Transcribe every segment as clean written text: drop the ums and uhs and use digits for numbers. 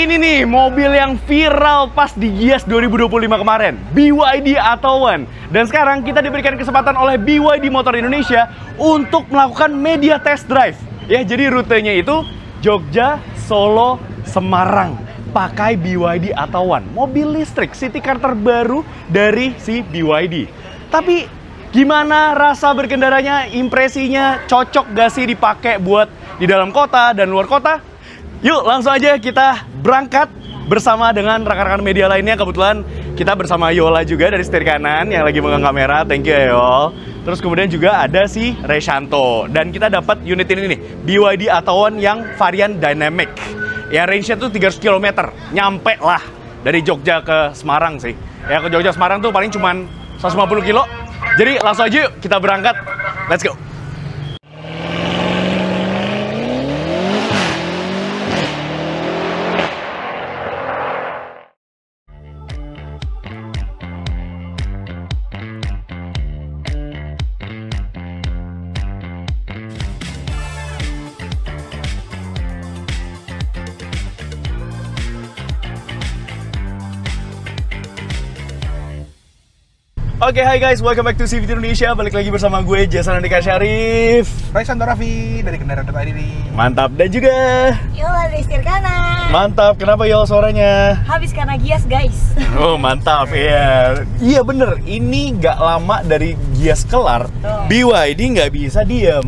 Ini nih mobil yang viral pas di Gias 2025 kemarin, BYD Athlon. Dan sekarang kita diberikan kesempatan oleh BYD Motor Indonesia untuk melakukan media test drive. Ya, jadi rutenya itu Jogja, Solo, Semarang. Pakai BYD Athlon, mobil listrik city car terbaru dari si BYD. Tapi gimana rasa berkendaranya, impresinya, cocok gak sih dipakai buat di dalam kota dan luar kota? Yuk langsung aja kita berangkat bersama dengan rekan-rekan media lainnya. Kebetulan kita bersama Yola juga dari setir kanan yang lagi megang kamera. Thank you Yol. Terus kemudian juga ada si Reshanto. Dan kita dapat unit ini nih, BYD Athlon yang varian Dynamic. Ya range-nya tuh 300 km. Nyampe lah dari Jogja ke Semarang sih. Ya ke Jogja Semarang tuh paling cuman 150 kilo. Jadi langsung aja yuk kita berangkat. Let's go. Oke, hai guys, welcome back to CVT Indonesia. Balik lagi bersama gue, Jason Andika Syarif, Reshanto Raffi dari Kendaraan.id nih. Mantap, dan juga Yola dari setir kanan. mantap. Kenapa Yol suaranya? Habis karena Gias guys. Oh mantap, iya. Iya bener, ini nggak lama dari Gias kelar, BYD nggak bisa diem.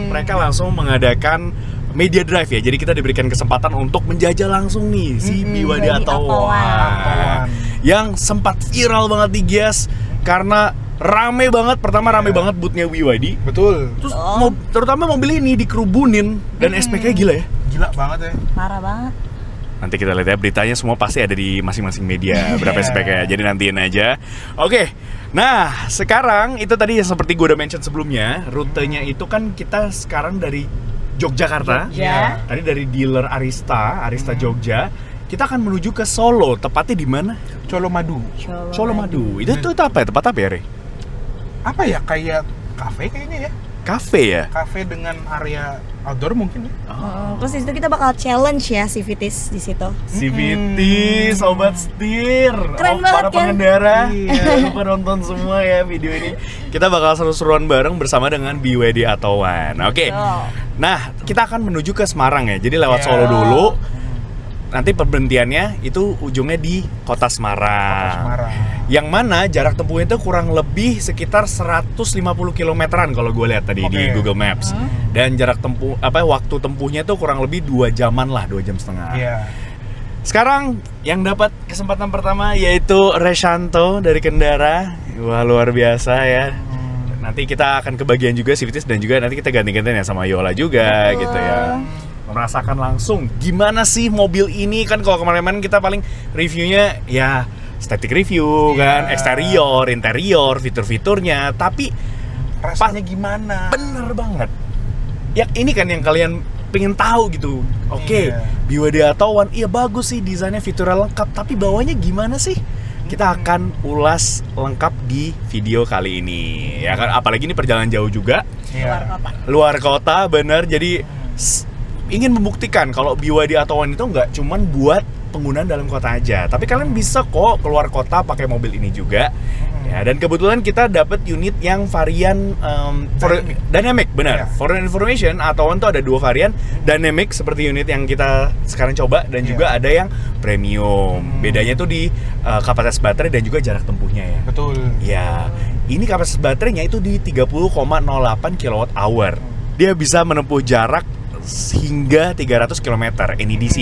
Mereka langsung mengadakan media drive ya. Jadi kita diberikan kesempatan untuk menjajah langsung nih si BYD Athlon yang sempat viral banget di Gias karena rame banget. Pertama rame banget boothnya BYD. Betul. Terus terutama mobil ini dikerubunin dan SPK gila ya. Gila banget ya. Parah banget. Nanti kita lihat ya, beritanya semua pasti ada di masing-masing media berapa SPK-nya. Jadi nantiin aja. Oke. Nah, sekarang itu tadi yang seperti gue udah mention sebelumnya, rutenya itu kan kita sekarang dari Yogyakarta. Jogja. Tadi dari dealer Arista Jogja. Kita akan menuju ke Solo, tepatnya di mana? Colomadu. Colomadu. Itu apa ya? Tempat apa ya, Re? Apa ya? Kayak kafe kayaknya ya. Kafe ya? Kafe dengan area outdoor mungkin ya. Terus di situ kita bakal challenge ya si Vitis di situ. CVT, sobat setir. Keren banget para kan? pengendara. Iya. Jangan lupa nonton semua ya video ini. Kita bakal seru-seruan bareng bersama dengan BYD Athlon. Oke. Nah, kita akan menuju ke Semarang ya. Jadi lewat Solo dulu. Nanti perberhentiannya itu ujungnya di Kota Semarang. Yang mana jarak tempuhnya itu kurang lebih sekitar 150 kilometeran kalau gue lihat tadi di Google Maps. Dan jarak tempuh waktu tempuhnya itu kurang lebih 2 jaman lah, 2 jam setengah. Sekarang yang dapat kesempatan pertama yaitu Reshanto dari Kendara. Wah, luar biasa ya. Nanti kita akan kebagian juga Civities dan juga nanti kita ganti-gantian ya sama Yola juga gitu ya. Merasakan langsung gimana sih mobil ini. Kan kalau kemarin-kemarin kita paling reviewnya ya static review kan, eksterior, interior, fitur-fiturnya, tapi rasanya gimana? Bener banget. Ya ini kan yang kalian pengen tahu gitu. Oke, BYD Athlon iya bagus sih, desainnya fiturnya lengkap, tapi bawahnya gimana sih? Kita akan ulas lengkap di video kali ini. Ya kan, apalagi ini perjalanan jauh juga. Luar kota, bener. Jadi ingin membuktikan kalau BYD Athlon itu nggak cuman buat penggunaan dalam kota aja, tapi kalian bisa kok keluar kota pakai mobil ini juga. Ya, dan kebetulan kita dapat unit yang varian Dynamic, benar. For information, Athlon itu ada 2 varian, Dynamic seperti unit yang kita sekarang coba dan juga ada yang premium. Bedanya tuh di kapasitas baterai dan juga jarak tempuhnya ya. Betul. Ya, ini kapasitas baterainya itu di 30,08 kWh. Dia bisa menempuh jarak hingga 300 km NEDC.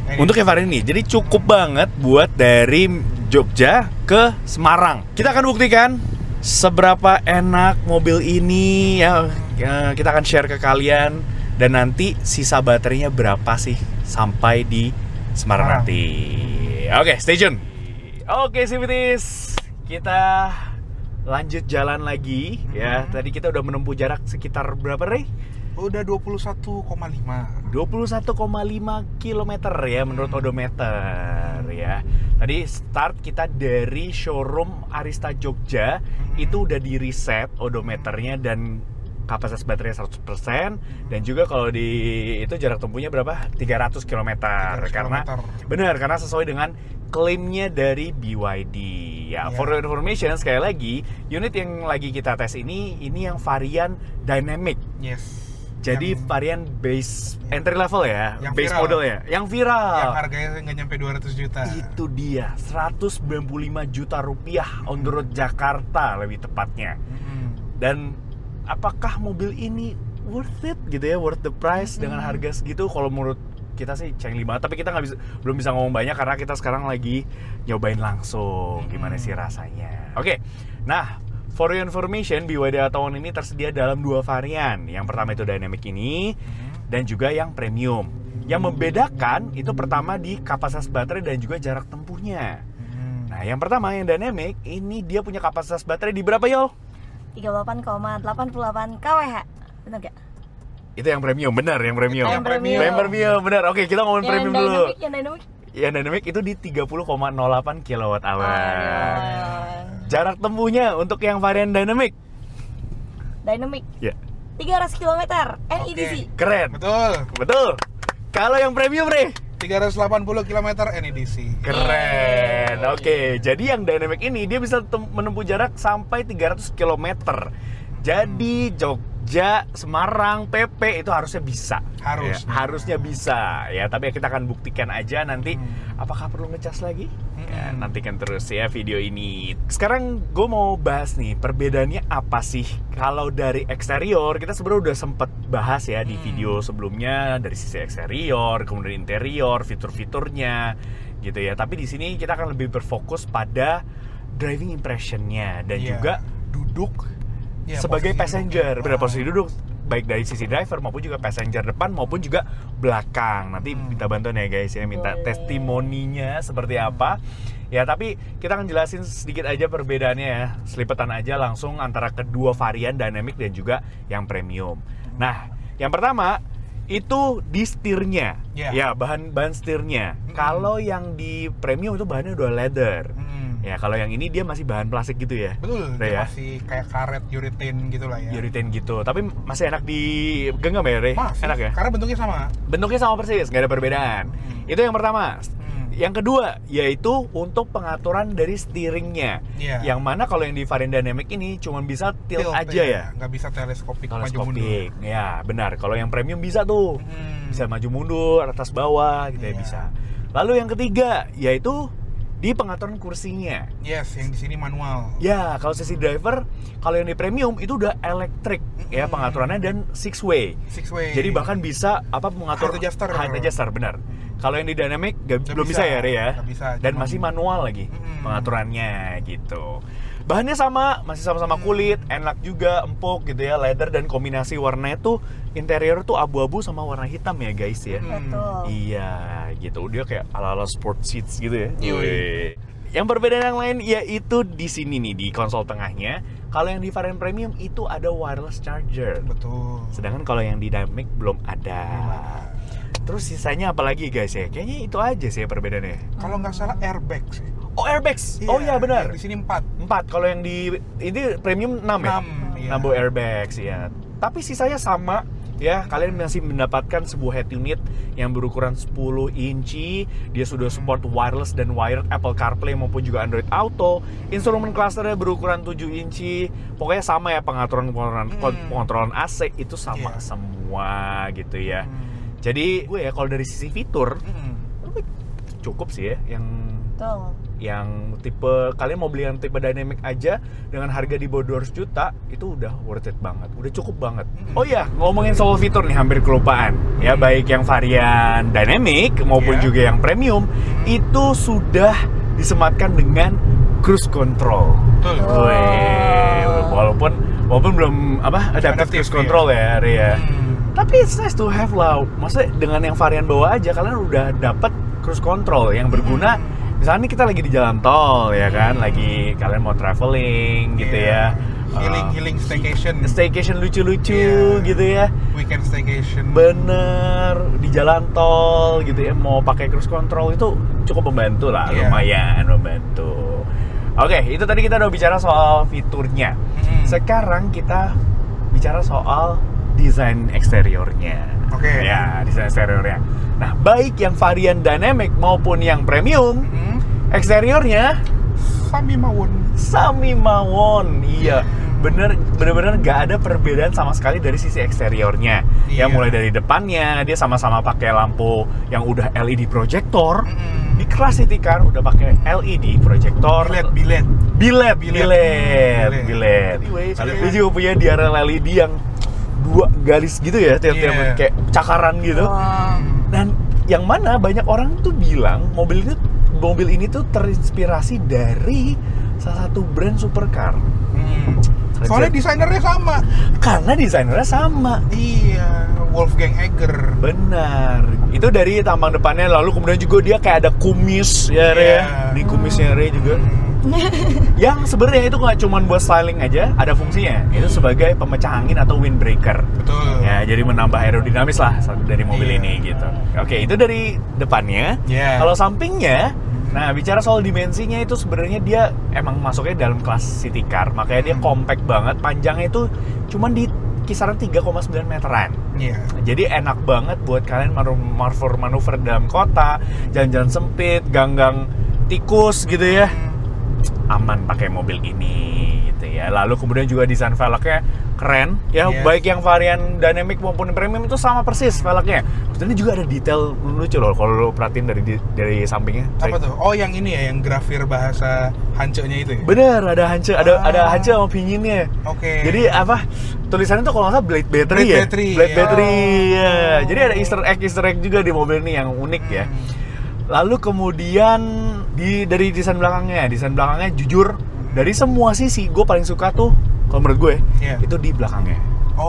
Untuk yang varian ini, jadi cukup banget buat dari Jogja ke Semarang. Kita akan buktikan seberapa enak mobil ini ya. Kita akan share ke kalian dan nanti sisa baterainya berapa sih sampai di Semarang nanti. Oke, stay tune. Oke, Civities, kita lanjut jalan lagi ya. Tadi kita udah menempuh jarak sekitar berapa, Rey? Udah 21,5 km ya menurut odometer ya. Tadi start kita dari showroom Arista Jogja, itu udah di reset odometernya dan kapasitas baterai 100%, dan juga kalau di itu jarak tempuhnya berapa? 300 km. Karena benar, karena sesuai dengan klaimnya dari BYD. Ya, for your information sekali lagi, unit yang lagi kita tes ini yang varian dynamic. Yes. Jadi varian base entry level ya, yang base viral. model ya, yang viral. Yang harganya nggak nyampe 200 juta. Itu dia, 195 juta rupiah on the road Jakarta lebih tepatnya. Dan apakah mobil ini worth it gitu ya, worth the price dengan harga segitu? Kalau menurut kita sih cengli banget, tapi kita belum bisa ngomong banyak karena kita sekarang lagi nyobain langsung gimana sih rasanya. Oke, nah for your information, BYD Athlon ini tersedia dalam 2 varian. Yang pertama itu dynamic ini, dan juga yang premium. Yang membedakan itu pertama di kapasitas baterai dan juga jarak tempuhnya. Nah, yang pertama yang dynamic ini dia punya kapasitas baterai di berapa, Yol? 38,88 kWh. Benar gak? Itu yang premium, benar, yang premium. Yang premium. Yang premium, benar. Oke, kita ngomongin premium dulu. Yang dynamic. Yang dynamic itu di 30,08 kWh. Jarak tempuhnya untuk yang varian dynamic. Dynamic. Ya. 300 km NEDC. Keren. Betul. Betul. Kalau yang premium, Re? 380 km NEDC. Keren. Oke, jadi yang dynamic ini dia bisa menempuh jarak sampai 300 km. Jadi Jogja, Semarang, PP itu harusnya bisa. Harusnya bisa ya, tapi kita akan buktikan aja nanti apakah perlu ngecas lagi. Ya, nantikan terus ya video ini. Sekarang gue mau bahas nih perbedaannya apa sih. Kalau dari eksterior kita sebenarnya udah sempet bahas ya di video sebelumnya, dari sisi eksterior, kemudian interior, fitur-fiturnya gitu ya. Tapi di sini kita akan lebih berfokus pada driving impressionnya dan juga duduk sebagai passenger. Benar, posisi duduk baik dari sisi driver maupun juga passenger depan maupun juga belakang. Nanti minta bantuan ya guys ya, minta testimoninya seperti apa. Ya, tapi kita akan jelasin sedikit aja perbedaannya ya. Selipetan aja langsung antara kedua varian dynamic dan juga yang premium. Nah, yang pertama itu di setirnya. Ya, bahan setirnya. Kalau yang di premium itu bahannya udah leather. Ya, kalau yang ini dia masih bahan plastik gitu ya. Betul, dia masih kayak karet urethane gitu lah ya. Urethane gitu, tapi masih enak digenggam ya, Re? Masih, enak ya? Karena bentuknya sama. Bentuknya sama persis, nggak ada perbedaan. Itu yang pertama. Yang kedua, yaitu untuk pengaturan dari steeringnya. Yang mana kalau yang di varian dynamic ini cuma bisa tilt aja ya. Nggak bisa teleskopik maju mundur. Ya, benar. Kalau yang premium bisa tuh. Bisa maju mundur, atas bawah gitu ya bisa. Lalu yang ketiga, yaitu di pengaturan kursinya. Yes, yang di sini manual. Ya, kalau sesi driver, kalau yang di premium itu udah elektrik ya pengaturannya dan six way. Jadi bahkan bisa mengatur height adjuster, benar. Kalau yang di dynamic belum bisa ya, Re ya. Dan masih manual lagi pengaturannya gitu. Bahannya masih sama-sama kulit, enak juga, empuk gitu ya, leather, dan kombinasi warnanya tuh interior tuh abu-abu sama warna hitam ya guys ya. Betul. Iya, gitu. Dia kayak ala-ala sport seats gitu ya. Yang perbedaan yang lain yaitu di sini nih di konsol tengahnya. Kalau yang di varian premium itu ada wireless charger. Betul. Sedangkan kalau yang di dynamic belum ada. Terus sisanya apa lagi guys ya? Kayaknya itu aja sih perbedaannya. Kalau nggak salah airbag sih. Oh, airbags. Oh iya benar. Di sini 4. Kalau yang di ini premium 6 ya. 6 airbags ya. Tapi sisanya sama ya. Kalian masih mendapatkan sebuah head unit yang berukuran 10 inci. Dia sudah support wireless dan wired Apple CarPlay maupun juga Android Auto. Instrumen clusternya berukuran 7 inci. Pokoknya sama ya, pengontrolan AC itu sama semua gitu ya. Jadi gue ya kalau dari sisi fitur cukup sih ya yang tipe, kalian mau beli yang tipe dynamic aja dengan harga di bawah 200 juta itu udah worth it banget, udah cukup banget. Oh iya, ngomongin soal fitur nih hampir kelupaan ya, baik yang varian dynamic maupun juga yang premium itu sudah disematkan dengan cruise control. Walaupun belum adaptive cruise control ya, Ria. Tapi it's nice to have lah. Maksudnya dengan yang varian bawah aja kalian udah dapat cruise control yang berguna. Misalnya kita lagi di jalan tol ya kan, lagi kalian mau traveling gitu ya. Healing staycation lucu-lucu gitu ya. Weekend staycation. Bener, di jalan tol gitu ya, mau pakai cruise control itu cukup membantu lah, lumayan membantu. Oke, itu tadi kita udah bicara soal fiturnya. Sekarang kita bicara soal desain eksteriornya. Oke. Ya, desain eksteriornya. Nah, baik yang varian dynamic maupun yang premium, eksteriornya sami mawon. Iya, bener-bener nggak ada perbedaan sama sekali dari sisi eksteriornya. Iya. Ya, mulai dari depannya dia sama-sama pakai lampu yang udah LED projector. Di kelas City Car udah pakai LED projector. Bilet. Lalu dia juga punya DRL LED yang 2 garis gitu ya, tiap-tiap kayak cakaran gitu. Dan yang mana banyak orang tuh bilang mobil ini tuh terinspirasi dari salah satu brand supercar. Soalnya desainernya sama. Karena desainernya sama. Iya, Wolfgang Egger. Benar. Itu dari tampang depannya, lalu kemudian juga dia kayak ada kumis ya, Re. Di kumisnya Re juga. Yang sebenarnya itu nggak cuma buat styling aja, ada fungsinya. Itu sebagai pemecah angin atau windbreaker. Betul. Ya, jadi menambah aerodinamis lah dari mobil ini gitu. Oke, itu dari depannya. Kalau sampingnya, nah bicara soal dimensinya itu sebenarnya dia emang masuknya dalam kelas city car, makanya dia compact banget. Panjangnya itu cuma di kisaran 3,9 meteran. Jadi enak banget buat kalian manuver dalam kota, jalan-jalan sempit, gang-gang tikus gitu ya. Aman pakai mobil ini gitu ya. Lalu kemudian juga desain velgnya keren ya, baik yang varian dynamic maupun premium itu sama persis velgnya. Terus ini juga ada detail lucu loh kalau lo perhatiin dari sampingnya. Apa tuh? Oh, yang ini ya, yang grafir bahasa Hancenya itu ya? Bener, ada Hance, ada Hance sama pinginnya. Oke. Jadi apa? Tulisannya tuh kalau nggak salah Blade Battery ya? Blade Battery ya. Jadi ada Easter egg juga di mobil ini yang unik ya. Lalu kemudian dari desain belakangnya jujur dari semua sisi gue paling suka tuh kalau menurut gue itu di belakangnya.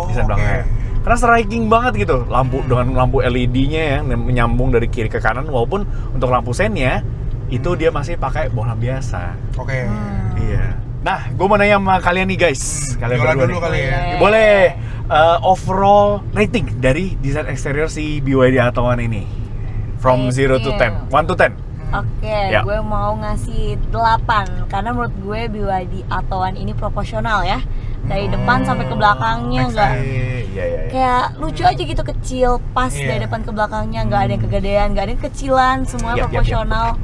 Desain belakangnya. Karena striking banget gitu, dengan lampu LED-nya yang menyambung dari kiri ke kanan, walaupun untuk lampu sennya itu dia masih pakai bohlam biasa. Iya. Nah, gue mau nanya sama kalian nih guys, kalian berdua dulu kali ya. Boleh overall rating dari desain eksterior si BYD Athlon ini. From 0 to 10, 1 to 10. Oke, gue mau ngasih 8 karena menurut gue BYD Athlon ini proporsional ya. Dari depan sampai ke belakangnya enggak kayak lucu aja gitu, kecil, pas dari depan ke belakangnya, nggak ada yang kegedean, nggak ada yang kecilan, semuanya proporsional.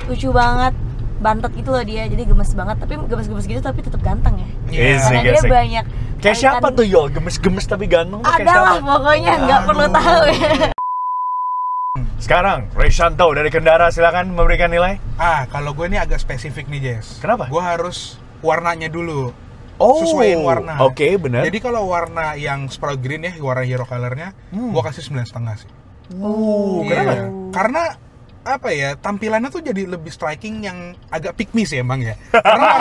Lucu banget, bantet gitu loh dia, jadi gemes banget, tapi gemes-gemes gitu tapi tetap ganteng ya. Karena dia banyak kayak siapa tuh Yol, gemes-gemes tapi ganteng tuh kayak siapa? Adalah pokoknya, nggak perlu tahu ya. Sekarang, Reshanto dari Kendara, silakan memberikan nilai. Kalau gue ini agak spesifik nih, Jess. Kenapa? Gue harus warnanya dulu. Sesuaiin warna. Oke, benar. Jadi kalau warna yang Sprout Green ya, warna hero colornya, gue kasih 9,5 sih. Kenapa? Karena apa ya, tampilannya tuh jadi lebih striking, yang agak pick me sih emang ya. Karena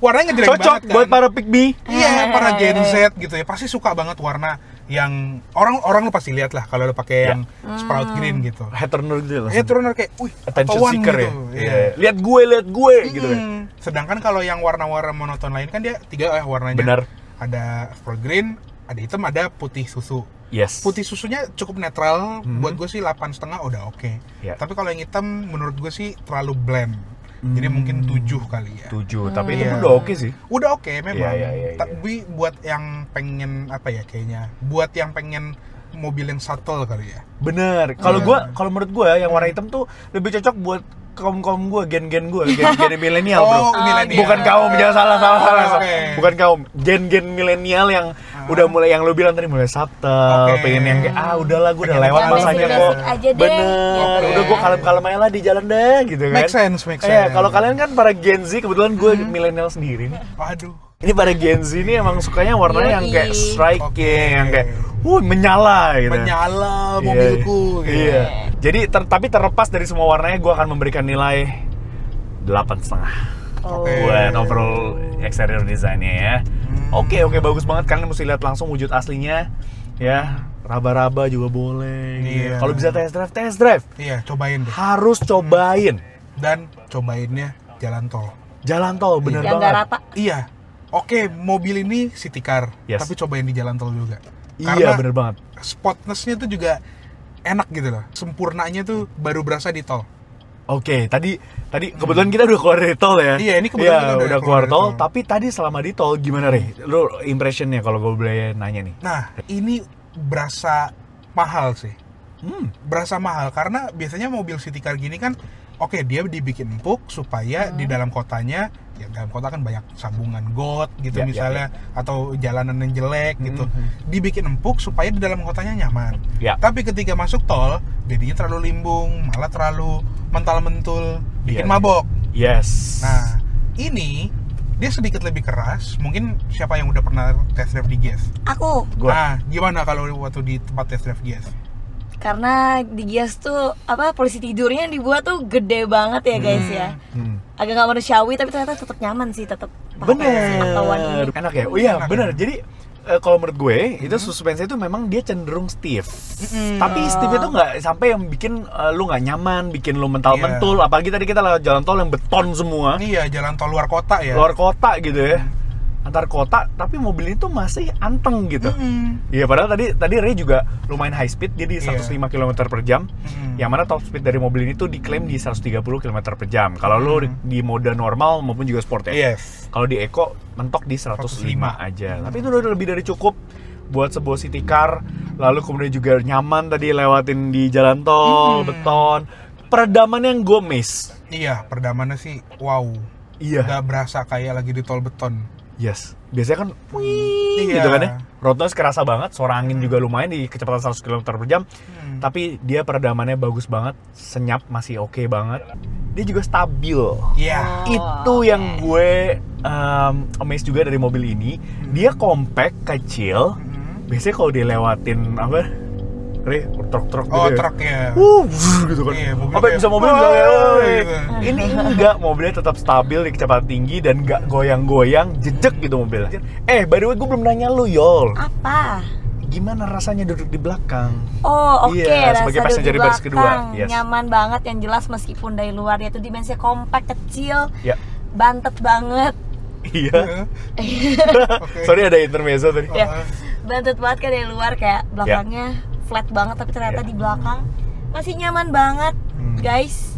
warnanya ngejelek banget kan. Cocok buat para pick me. Iya, para Gen Z gitu ya. Pasti suka banget warna yang orang lu pasti lihat lah kalau lu pakai yang Sprout Green gitu. Head turner gitu lah. Head turner kayak, attention seeker gitu. ya. Lihat gue gitu kan. Sedangkan kalau yang warna-warna monoton lain kan dia 3 warnanya. Benar. Ada Sprout Green, ada hitam, ada putih susu. Yes. Putih susunya cukup netral, buat gue sih 8,5 udah oke. Tapi kalau yang hitam menurut gue sih terlalu bland. Jadi mungkin 7 kali ya. 7, tapi itu udah oke sih. Udah oke memang. Iya. Tapi buat yang pengen apa ya kayaknya, buat yang pengen mobil yang subtle kali ya. Bener. Kalau menurut gue yang warna hitam tuh lebih cocok buat kaum gue, gen milenial bro. Milenial. Bukan kaum, jangan salah. Bukan kaum, gen milenial yang udah mulai, yang lo bilang tadi mulai subtle, pengen yang kayak udahlah gue udah lewat masanya kok. Bener. Udah gue kalem aja lah di jalan deh gitu kan. Make sense. Kalau kalian kan para Gen Z, kebetulan gue milenial sendiri nih. Waduh. Ini para Gen Z ini emang sukanya warnanya yang kayak striking, yang kayak menyala gitu. Menyala mobilku gitu. Iya. Jadi tapi terlepas dari semua warnanya, gue akan memberikan nilai 8,5 buat overall exterior desainnya ya. Oke, bagus banget. Kalian mesti lihat langsung wujud aslinya ya. Raba-raba juga boleh. Kalau bisa test drive. Iya, cobain deh. Harus cobain. Dan cobainnya jalan tol. Bener yang banget. gak rata. Iya. Oke, mobil ini city car, tapi cobain di jalan tol juga. Iya, bener banget. Spotness-nya tuh juga enak gitu loh. Sempurnanya tuh baru berasa di tol. Oke, tadi kebetulan kita udah keluar dari tol ya. Iya, ini kebetulan kita udah keluar tol. Tapi tadi selama di tol gimana, Re? Lu impressionnya kalau gue boleh nanya nih? Nah, ini berasa mahal sih. Berasa mahal karena biasanya mobil city car gini kan, oke, dia dibikin empuk supaya di dalam kotanya, ya dalam kota kan banyak sambungan got gitu misalnya, atau jalanan yang jelek gitu. Dibikin empuk supaya di dalam kotanya nyaman. Tapi ketika masuk tol, jadinya terlalu limbung, malah terlalu mental-mentul, bikin mabok. Yes. Nah, ini dia sedikit lebih keras. Mungkin siapa yang udah pernah test drive di Gias? Aku. Nah, gimana kalau waktu di tempat test drive Gias? Karena di Gias tuh posisi tidurnya yang dibuat tuh gede banget ya guys ya. Agak nggak manusiawi tapi ternyata tetap nyaman sih, tetap bener. Enak ya. Oh iya, bener. Jadi kalau menurut gue itu suspensi itu memang dia cenderung stiff. Tapi stiff itu nggak sampai yang bikin lu nggak nyaman, bikin lu mental-mentul. Apalagi tadi kita lewat jalan tol yang beton semua. Iya, jalan tol luar kota ya. Luar kota gitu ya. Antar kota, tapi mobil itu masih anteng gitu. Iya, padahal tadi Ray juga lumayan high speed, dia di 105 km per jam. Yang mana top speed dari mobil ini tuh diklaim di 130 km per jam. Kalau lu di mode normal maupun juga sport ya. Kalau di eco mentok di 105 aja. Tapi itu udah lebih dari cukup buat sebuah city car. Lalu kemudian juga nyaman tadi lewatin di jalan tol, beton. Peredaman yang gue miss. Iya, peredamannya sih wow. Iya. Gak berasa kayak lagi di tol beton. Yes, biasanya kan gitu kan ya. Road noise kerasa banget, suara angin juga lumayan di kecepatan 100 km per jam. Tapi dia peredamannya bagus banget, senyap masih oke banget. Dia juga stabil. Itu yang gue amazed juga dari mobil ini. Dia compact, kecil. Biasanya kalau dilewatin truk-truk gitu ya. Truk ya. Gitu kan. Mobil bisa mobil gitu. Ini enggak, mobilnya tetap stabil di kecepatan tinggi dan enggak goyang-goyang, jejek gitu mobilnya. By the way, gue belum nanya lu, Yol. Apa? Gimana rasanya duduk di belakang? Oke, sebagai rasa passenger duduk di baris kedua. belakang nyaman banget, yang jelas meskipun dari luar itu dimensinya kompak, kecil, bantet banget. Iya. Sorry ada intermezzo tadi. Bantet banget kan dari luar, kayak belakangnya flat banget, tapi ternyata di belakang masih nyaman banget, guys.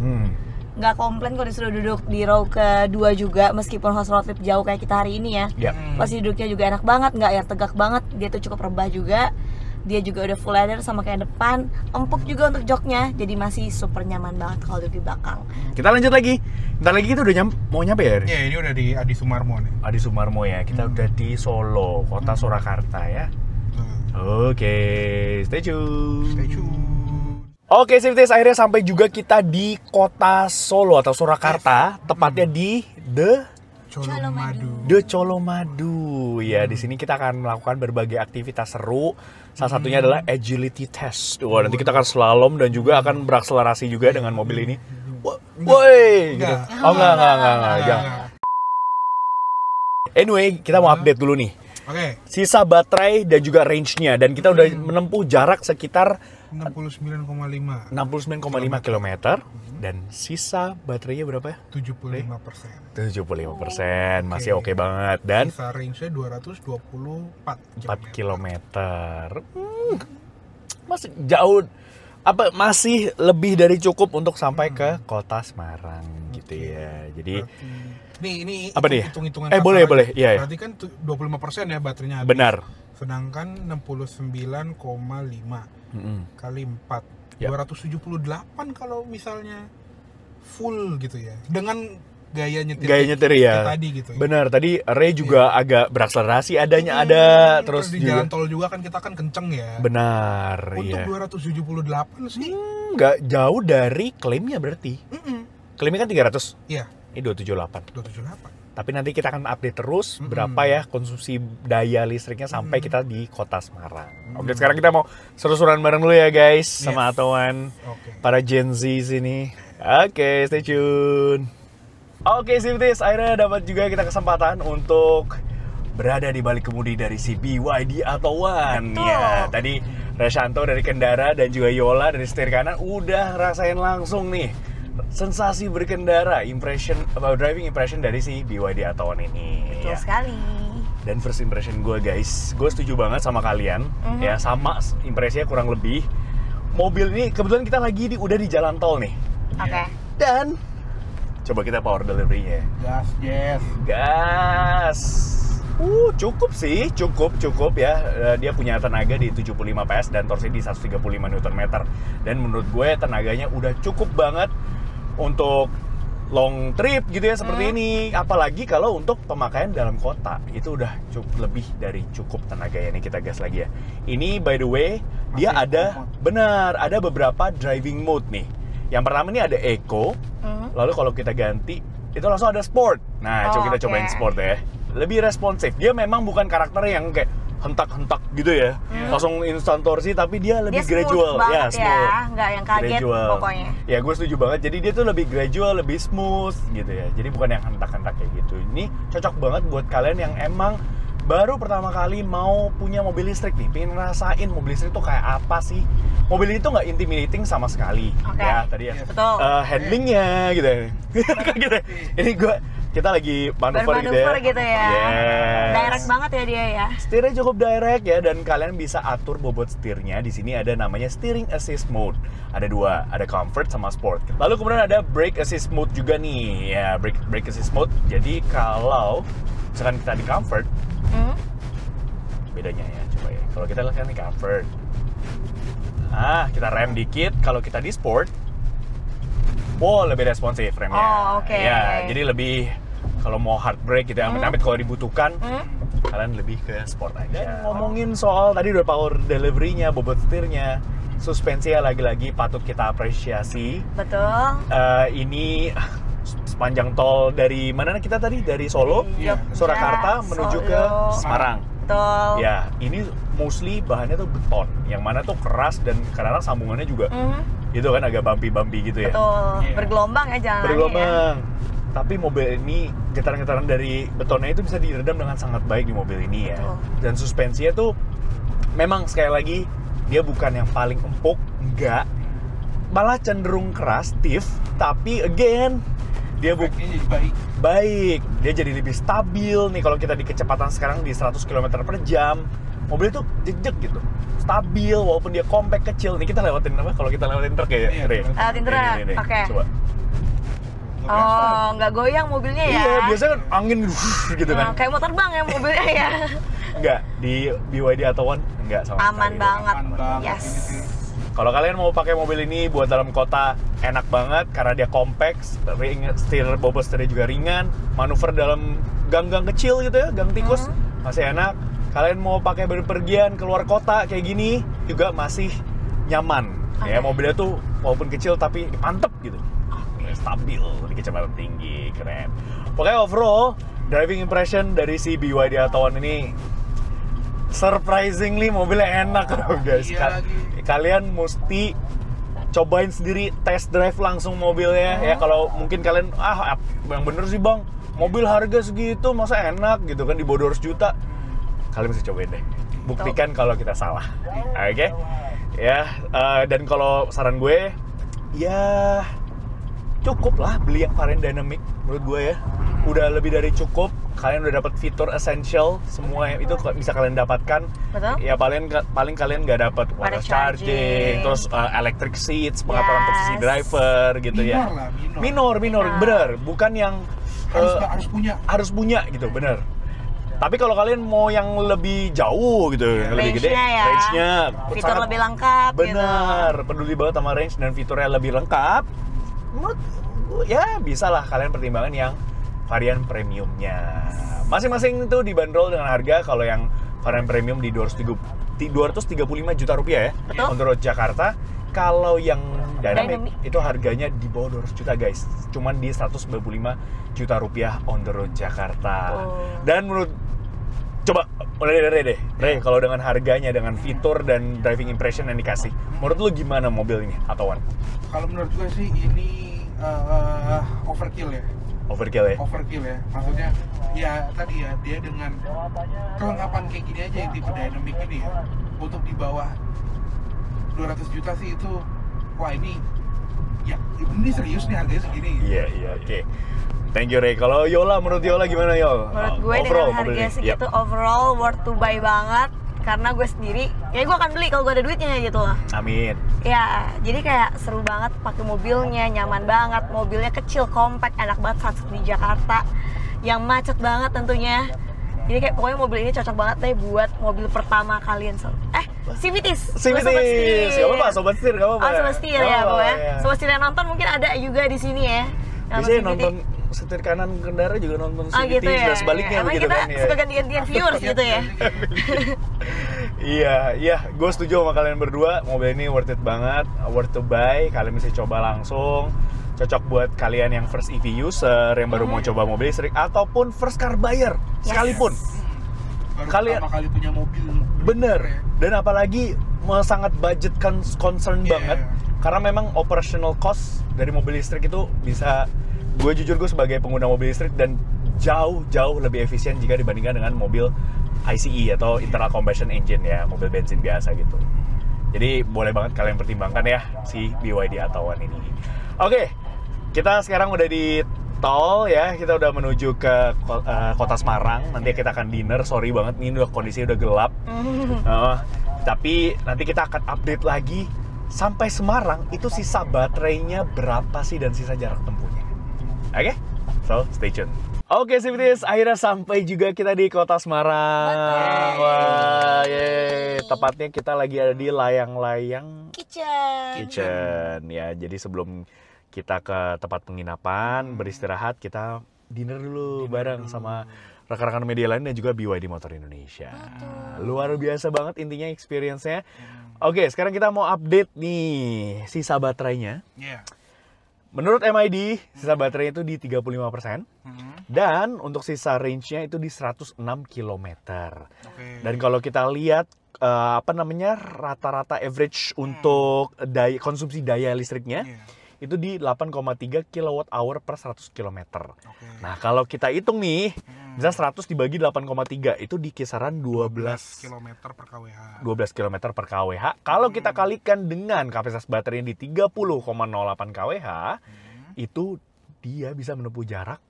Nggak komplain kalau disuruh duduk di row kedua juga, meskipun host road trip jauh kayak kita hari ini ya. Pasti duduknya juga enak banget, nggak yang tegak banget. Dia tuh cukup rebah juga. Dia juga udah full leather sama kayak depan, empuk juga untuk joknya, jadi masih super nyaman banget kalau duduk di belakang. Kita lanjut lagi. Bentar lagi kita udah mau nyampe ya? Iya, ini udah di Adi Sumarmo nih. Adi Sumarmo ya, kita udah di Solo, kota Surakarta ya. Oke, stay tune. Oke, Sifties, akhirnya sampai juga kita di kota Solo atau Surakarta, tepatnya di The Colomadu. Ya, di sini kita akan melakukan berbagai aktivitas seru. Salah satunya adalah agility test. Wah, nanti kita akan slalom dan juga akan berakselerasi juga dengan mobil ini. Woi, gitu. Oh enggak. Anyway, kita mau update dulu nih. Sisa baterai dan juga range-nya, dan kita udah menempuh jarak sekitar 69,5 km dan sisa baterainya berapa ya? 75%. Masih oke banget, dan sisa range-nya 224 km. Masih jauh, masih lebih dari cukup untuk sampai ke kota Semarang gitu ya. Jadi ini apa nih? Hitung-hitungan boleh. Iya. Berarti kan 25% ya baterainya habis. Benar. Sedangkan 69,5 kali 4 278 kalau misalnya full gitu ya. Dengan gaya nyetir ya. Tadi gitu ya. Benar, tadi Ray juga agak berakselerasi ada. Terus di juga jalan tol juga kan kita kan kenceng ya. Benar, untuk 278 sih nggak jauh dari klaimnya berarti. Klaimnya kan 300. Iya. Ini 278. Tapi nanti kita akan update terus berapa ya konsumsi daya listriknya sampai kita di kota Semarang. Oke, sekarang kita mau seru-seruan bareng dulu ya guys, sama Atowan, para Gen Z sini. Oke, stay tune. Oke, Sifties, akhirnya dapat juga kita kesempatan untuk berada di balik kemudi dari si BYD Atowan. Ya, tadi Rashanto dari Kendara dan juga Yola dari setir kanan udah rasain langsung nih sensasi berkendara, driving impression dari si BYD Atowan ini. Betul sekali. Dan first impression gue guys, gue setuju banget sama kalian. Ya, sama impresinya kurang lebih. Mobil ini kebetulan kita lagi udah di jalan tol nih. Dan coba kita power delivery-nya. Gas, yes. Gas. Cukup sih, cukup ya. Dia punya tenaga di 75 PS dan torsi di 135 Nm. Dan menurut gue tenaganya udah cukup banget untuk long trip gitu ya seperti ini. Apalagi kalau untuk pemakaian dalam kota itu udah cukup, lebih dari cukup tenaganya. Nih kita gas lagi ya. Ini by the way dia ada beberapa driving mode nih. Yang pertama ini ada Eco. Lalu kalau kita ganti itu langsung ada Sport. Nah, coba kita cobain Sport ya. Lebih responsif. Dia memang bukan karakter yang kayak hentak-hentak gitu ya. Langsung instan torsi, tapi dia lebih gradual. Ya, smooth. Nggak yang kaget gradual. Pokoknya. Ya, gue setuju banget. Jadi dia tuh lebih gradual, lebih smooth gitu ya. Jadi bukan yang hentak-hentak kayak gitu. Ini cocok banget buat kalian yang emang baru pertama kali mau punya mobil listrik nih, pengen ngerasain mobil listrik tuh kayak apa sih. Mobil itu nggak intimidating sama sekali. Ya tadi ya. Betul. Handlingnya gitu ya. Gitu. Ini kita lagi manuver gitu ya. Yes. Direct banget ya dia ya. Setirnya cukup direct ya, dan kalian bisa atur bobot setirnya. Di sini ada namanya steering assist mode. Ada dua, ada comfort sama sport. Lalu kemudian ada brake assist mode juga nih. Ya, brake assist mode. Jadi kalau misalkan kita di comfort, bedanya ya, coba ya. Kalau kita lihat nih comfort, kita rem dikit. Kalau kita di sport, lebih responsif remnya. Ya, jadi lebih kalau mau hard brake gitu, amit-amit kalau dibutuhkan, kalian lebih ke sport aja. Dan ngomongin soal tadi udah power delivery-nya, bobot setirnya, suspensinya lagi-lagi patut kita apresiasi. Betul. Ini sepanjang tol dari mana kita tadi? Dari Solo, Surakarta menuju ke Semarang. Betul. Ya, ini mostly bahannya tuh beton, yang mana tuh keras dan kadang-kadang sambungannya juga itu kan agak bumpy gitu ya. Betul. Bergelombang ya jalanannya. Bergelombang. Tapi mobil ini getaran-getaran dari betonnya itu bisa diredam dengan sangat baik di mobil ini ya. Dan suspensinya tuh memang sekali lagi dia bukan yang paling empuk, enggak. Malah cenderung keras, stiff, tapi again dia baik. Dia jadi lebih stabil nih. Kalau kita di kecepatan sekarang di 100 km/jam, mobil itu jejak gitu, stabil walaupun dia compact kecil. Nih kita lewatin apa? Kalau kita lewatin truk ya, lewatin truk. Oke. Coba. Nggak goyang mobilnya ya? Iya, biasanya kan angin gitu kan. Kayak mau terbang ya mobilnya ya? Enggak, di BYD Atauan enggak sama aman sekali. Banget. Aman banget. Yes. Kalau kalian mau pakai mobil ini buat dalam kota, enak banget karena dia compact, bobot setirnya juga ringan, manuver dalam gang-gang kecil gitu ya, gang tikus, masih enak. Kalian mau pakai berpergian keluar kota kayak gini juga masih nyaman. Ya, mobilnya tuh walaupun kecil tapi mantep gitu. Stabil di kecepatan tinggi, keren. Pokoknya overall driving impression dari si BYD Atauan ini surprisingly mobilnya enak loh guys. Kalian mesti cobain sendiri, test drive langsung mobilnya ya. Kalau mungkin kalian yang bener sih bang, mobil harga segitu masa enak gitu kan, di bawah 200 juta. Kalian mesti cobain deh, buktikan kalau kita salah. Oke? Ya, dan kalau saran gue ya cukup lah beli yang varian dynamic menurut gue ya. Udah lebih dari cukup. Kalian udah dapat fitur essential, semua itu bisa kalian dapatkan. Betul. Ya paling kalian nggak dapat wireless charging, terus electric seats, pengaturan posisi driver gitu ya. Minor, bener. Bukan yang harus punya gitu, bener. Tapi kalau kalian mau yang lebih jauh gitu, yang lebih gede, range-nya fitur lebih lengkap. Bener, peduli banget sama range dan fiturnya lebih lengkap. Menurut ya bisa lah kalian pertimbangan yang varian premiumnya. Masing-masing itu dibanderol dengan harga. Kalau yang varian premium di 235 juta rupiah ya. Betul. On the road Jakarta. Kalau yang dynamic itu harganya di bawah 200 juta guys. Cuman di 195 juta rupiah on the road Jakarta. Dan menurut coba mulai dari Ray, kalau dengan harganya, dengan fitur dan driving impression yang dikasih, menurut lu gimana mobil ini Atauan? Kalau menurut gue sih ini overkill ya. Overkill ya? Maksudnya ya tadi ya, dia dengan kelengkapan kayak gini aja yang tipe dynamic ini ya, untuk di bawah 200 juta sih itu, wah ini serius nih harganya segini. Iya, oke. Thank you Ray. Kalau Yola, menurut Yola gimana Yol? Menurut gue dengan harga segitu overall worth to buy banget. karena gue sendiri kayak gue akan beli kalau gue ada duitnya gitu loh. Amin. Ya, jadi kayak seru banget pakai mobilnya, nyaman banget, mobilnya kecil, kompak, enak banget saat di Jakarta yang macet banget tentunya. Jadi kayak pokoknya mobil ini cocok banget deh buat mobil pertama kalian. CVTs. CVTs. Gak apa-apa, sobat setir gak apa-apa. Oh, sobat setir ya, pokoknya. Sobat setir yang nonton mungkin ada juga di sini ya. Biasanya nonton setir kanan kendara juga nonton CVT gitu ya? dan sebaliknya Emang gitu kita kan ya. suka ganti-gantian viewers gitu ya. Iya, gue setuju sama kalian berdua. Mobil ini worth it banget, worth to buy. Kalian bisa coba langsung. Cocok buat kalian yang first EV user, yang baru mau coba mobil listrik, ataupun first car buyer sekalipun. Kalian pertama kali punya mobil. Bener. Dan apalagi sangat budget concern banget. Karena memang operational cost dari mobil listrik itu bisa, gue jujur gue sebagai pengguna mobil listrik dan jauh lebih efisien jika dibandingkan dengan mobil ICE atau internal combustion engine ya, mobil bensin biasa gitu. Jadi boleh banget kalian pertimbangkan ya si BYD Atauan ini. Oke, kita sekarang udah di tol ya, kita udah menuju ke kota Semarang. Nanti kita akan dinner, sorry banget ini udah kondisinya udah gelap. Tapi nanti kita akan update lagi sampai Semarang itu sisa baterainya berapa sih dan sisa jarak tempuhnya. Oke? So, stay tune. Oke, Civities, akhirnya sampai juga kita di kota Semarang. Wah, yeay. Tepatnya kita lagi ada di layang-layang kitchen. Ya, jadi sebelum kita ke tempat penginapan, beristirahat, kita dinner dulu bareng sama rekan-rekan media lain dan juga BYD Motor Indonesia. Luar biasa banget intinya experience-nya. Oke, sekarang kita mau update nih sisa baterainya. Menurut MID, sisa baterai itu di 35%. Dan untuk sisa range-nya itu di 106 km. Dan kalau kita lihat rata-rata average untuk konsumsi daya listriknya itu di 8,3 kWh per 100 km. Nah, kalau kita hitung nih, bisa 100 dibagi 8,3 itu di kisaran 12 km per kWh. 12 km per kWh. Kalau kita kalikan dengan kapasitas baterainya di 30,08 kWh, itu dia bisa menempuh jarak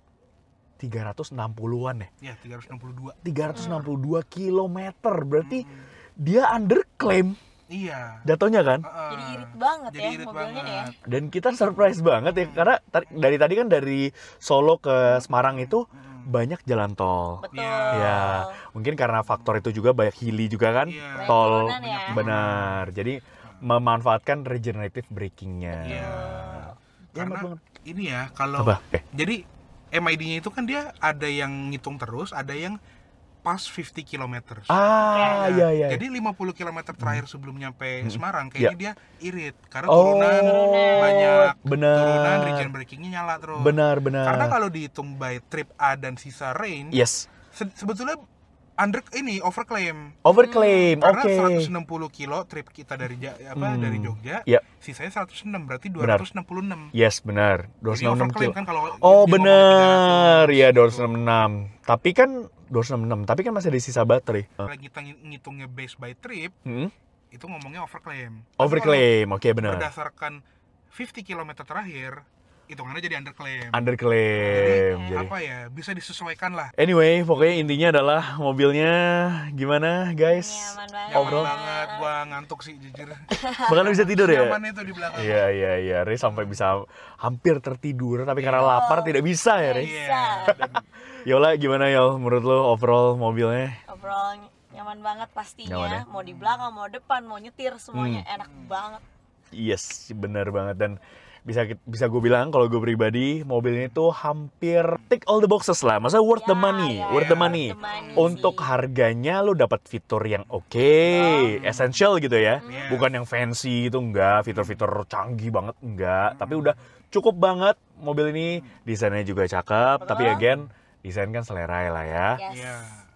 360-an ya. 362 km. Berarti dia underclaim. Iya. Jatuhnya kan? Jadi irit banget ya mobilnya ya. Dan kita surprise banget ya, karena dari tadi kan dari Solo ke Semarang itu banyak jalan tol. Betul. Ya, mungkin karena faktor itu juga banyak hilly juga kan, tol. Ya. Benar. Jadi memanfaatkan regenerative braking-nya. Karena ini ya kalau jadi MID-nya itu kan dia ada yang ngitung terus, ada yang pas 50 km. Iya. Jadi 50 km terakhir sebelum nyampe Semarang kayaknya dia irit karena turunan banyak. Turunan regen braking-nya nyala terus. Benar. Karena kalau dihitung by trip A dan sisa range, sebetulnya overclaim. Karena 160 kilo trip kita dari dari Jogja, sisanya 106, berarti 266. Yes, benar. 266 kilo. Kan kalau benar. Iya, 266. Tapi kan 266, tapi kan masih ada sisa baterai. Kalau kita ngitungnya base by trip, itu ngomongnya overclaim. Oke, benar. Berdasarkan 50 km terakhir, hitungannya jadi underclaim. Jadi bisa disesuaikan lah. Anyway, pokoknya intinya adalah mobilnya gimana guys? Nyaman banget, gua ngantuk sih jujur. Bahkan bisa tidur ya? Nyaman itu di belakang. Iya, Rey sampai bisa hampir tertidur, tapi karena lapar tidak bisa ya Rey? Yola, gimana Yol? Menurut lo overall mobilnya? Overall nyaman banget pastinya. Mau di belakang, mau depan, mau nyetir, semuanya enak banget. Yes, benar banget. Dan bisa gue bilang kalau gue pribadi mobil ini tuh hampir tick all the boxes lah. Masa worth the money. Untuk harganya lo dapat fitur yang essential gitu ya. Bukan yang fancy gitu, enggak. Fitur-fitur canggih banget, enggak. Tapi udah cukup banget mobil ini. Desainnya juga cakep. Tapi again, desain kan selera lah ya.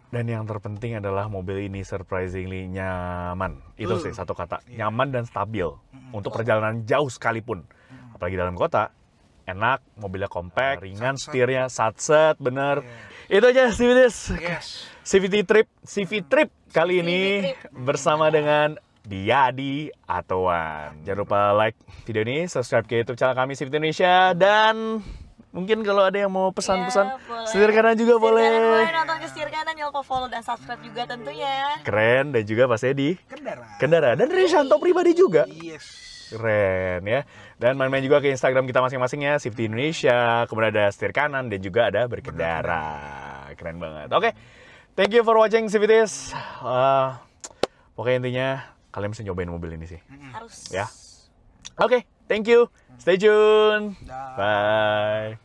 Dan yang terpenting adalah mobil ini surprisingly nyaman. Itu sih satu kata, nyaman dan stabil. Untuk perjalanan jauh sekalipun. Apalagi dalam kota, enak, mobilnya compact, ringan, setirnya satset, bener. Itu aja Civities. CVT Trip kali ini bersama dengan BYD Atauan. Jangan lupa like video ini, subscribe ke YouTube channel kami CVT Indonesia, dan Mungkin kalau ada yang mau pesan-pesan, boleh. setir kanan juga Setir kanan boleh. boleh nonton ke setir kanan, jangan lupa follow dan subscribe juga tentunya. Keren, dan juga Mas Edi. Kendara. Kendara, dan Rishanto pribadi juga. Yes. Keren ya. Dan main-main juga ke Instagram kita masing-masing ya, Safety Indonesia, kemudian ada setir kanan dan juga ada berkendara. Keren banget. Oke, thank you for watching Civities. Pokoknya intinya kalian bisa nyobain mobil ini sih. Harus. Ya. Oke, thank you. Stay tune. Dah. Bye.